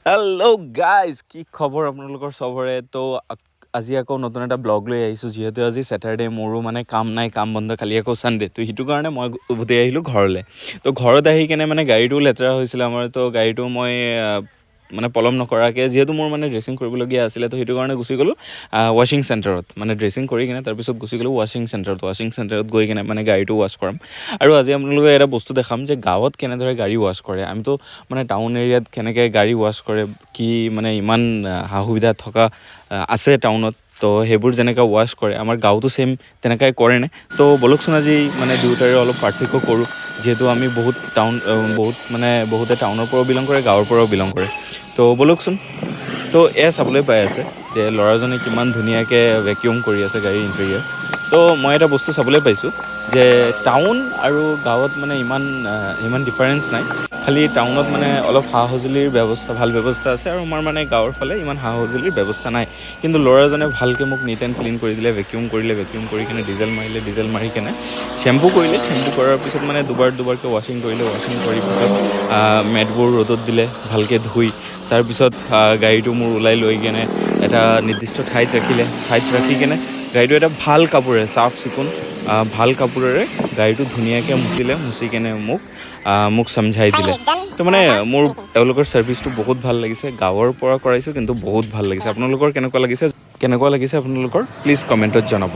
Hello' guys, কি খবৰ আপোনালোকৰ চবৰে? তো আজি আকৌ নতুন এটা ব্লগ লৈ আহিছোঁ। যিহেতু আজি ছেটাৰডে, মোৰো মানে কাম নাই, কাম বন্ধ, কালি আকৌ ছানডে। তো সেইটো কাৰণে মই উভতি আহিলোঁ ঘৰলৈ। তো ঘৰত আহি কেনে মানে গাড়ীটোও লেতেৰা হৈছিলে আমাৰ। তো গাড়ীটো মই মানে পলম নকৰাকৈ, যিহেতু মোৰ মানে ড্ৰেছিং কৰিবলগীয়া আছিলে, তো সেইটো কাৰণে গুচি গ'লোঁ ৱাশ্বিং চেণ্টাৰত। মানে ড্ৰেছিং কৰি কিনে তাৰপিছত গুচি গ'লোঁ ৱাশ্বিং চেণ্টাৰত গৈ কিনে মানে গাড়ীটো ৱাশ্ব কৰাম। আৰু আজি আপোনালোকে এটা বস্তু দেখাম যে গাঁৱত কেনেদৰে গাড়ী ৱাশ্ব কৰে। আমিতো মানে টাউন এৰিয়াত কেনেকৈ গাড়ী ৱাশ্ব কৰে, কি মানে ইমান সা সুবিধা থকা আছে টাউনত। তো সেইবোৰ যেনেকৈ ৱাশ্ব কৰে, আমাৰ গাঁৱতো ছেইম তেনেকৈ কৰেনে? তো ব'লকচোন আজি মানে দুয়োটাৰে অলপ পাৰ্থক্য কৰোঁ। যিহেতু আমি বহুতে টাউনৰ পৰাও বিলং কৰে, গাঁৱৰ পৰাও বিলং কৰে। তো ব'লকচোন। তো এয়া চাবলৈ পাই আছে যে ল'ৰাজনে কিমান ধুনীয়াকৈ ভেকিউম কৰি আছে গাড়ীৰ ইণ্টেৰিয়াৰ। তো মই এটা বস্তু চাবলৈ পাইছোঁ যে টাউন আৰু গাঁৱত মানে ইমান ডিফাৰেঞ্চ নাই। খালি টাউনত মানে অলপ সা সঁজুলিৰ ভাল ব্যৱস্থা আছে, আৰু আমাৰ মানে গাঁৱৰ ফালে ইমান সা সঁজুলিৰ ব্যৱস্থা নাই। কিন্তু ল'ৰাজনে ভালকৈ মোক নিট এণ্ড ক্লিন কৰি দিলে, ভেকিউম কৰি কিনে ডিজেল মাৰি কিনে শ্বেম্পু কৰাৰ পিছত মানে দুবাৰকৈ ৱাশ্বিং কৰি পিছত মেটবোৰ ৰ'দত দিলে, ভালকৈ ধুই তাৰপিছত গাড়ীটো মোৰ ওলাই লৈ কিনে এটা নিৰ্দিষ্ট ঠাইত ৰাখি কিনে গাড়ীটো এটা ভাল কাপোৰেৰে, চাফ চিকুণ ভাল কাপোৰেৰে গাড়ীটো ধুনীয়াকৈ মুচি কিনে মোক সমঝাই দিলে। তো মানে মোৰ তেওঁলোকৰ ছাৰ্ভিচটো বহুত ভাল লাগিছে। গাঁৱৰ পৰা কৰাইছোঁ, কিন্তু বহুত ভাল লাগিছে। আপোনালোকৰ কেনেকুৱা লাগিছে আপোনালোকৰ প্লিজ কমেণ্টত জনাব।